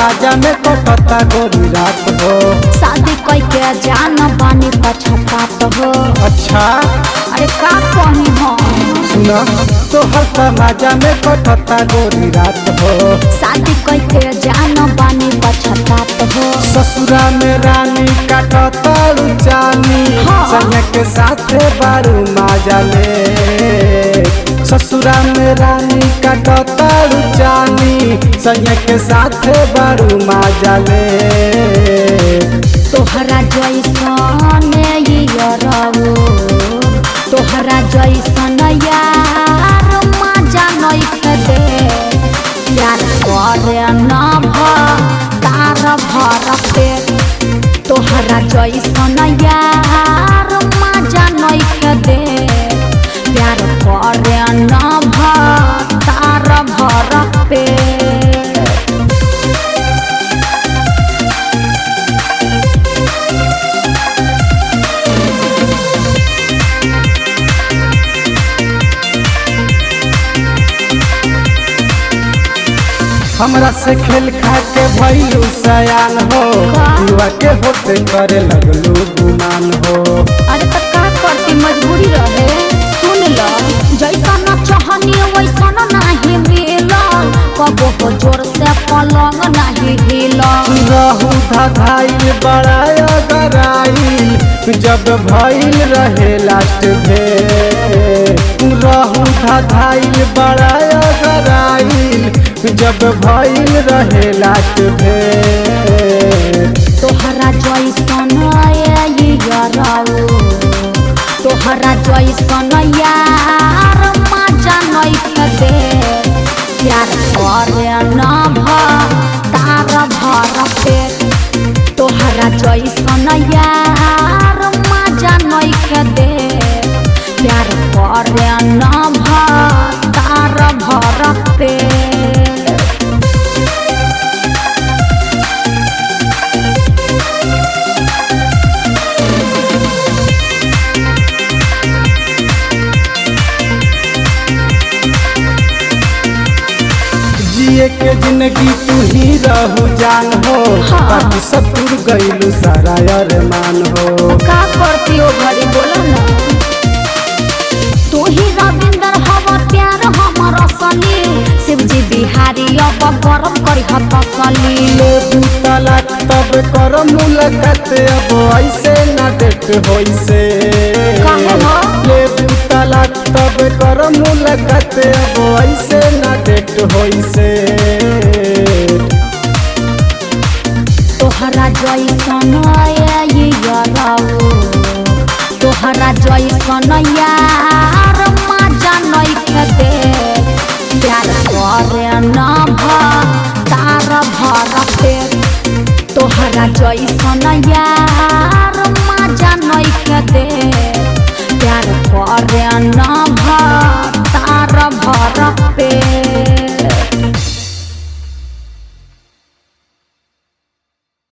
राजा में कटता गोरी रात हो। शादी कई के जान बानी पछतात हो। अच्छा अरे का कही हो सुना तोहर राजा में कटता गोरी रात हो। शादी कई के जान बानी पछतात हो। ससुरा में रानी काटता चानी संग के साथ बारू माजा ले। ससुरा में रानी काटता चानी संग के साथ बारू माजा ले। तोहरा जैसन यारो तोहरा जैसन यार मजा नइखे दे। प्यार करे न तार भर पेट। तोहरा जैसन यार मजा नइखे दे। प्यार करे न तार भर पेट। हमरा से खेल खा के भइलू सयान हो। युवा के होते करे लगलू गुमान हो। अरे तो का करती मजबूरी रहे। सुन लो जैसा न चाहनी वैसा नहीं मिलल। कबो हो जोर से पलंग नहीं हिलल। रहू धाइल बड़ा गराइल जब भइल रहे लास्ट भेल। रहू धाइल बड़ा गराइल जब भइल रहे लास्ट भेल। तोहरा जैसन यारो तोहरा जैसन यार मजा नइखे दे। प्यार करे न तार भर पेट। तोहरा जैसन यार मजा नइखे दे। प्यार करे न तार भर पेट। जिए के जिंदगी तू ही रहू जान हो। बाकी सब दूर गइलू सारा अरमान हो। का करती हो घड़ी बोलो ना। तू ही रविंदर हवा प्यार हमर असली। शिवजी बिहारी अब गरम करी हतसली। ले तलाक तब कर मुलाकात अब ऐसे ना डेट होइसे। काहे हो ले तलाक तब कर मुलाकात अब ऐसे ना डेट होइसे। तोहरा जैसन यारो तोहरा जैसन यार मजा नइखे दे। प्यार करे न तार भर पेट। तोहरा जैसन यार मजा नइखे दे। प्यार करे न तार भर पेट।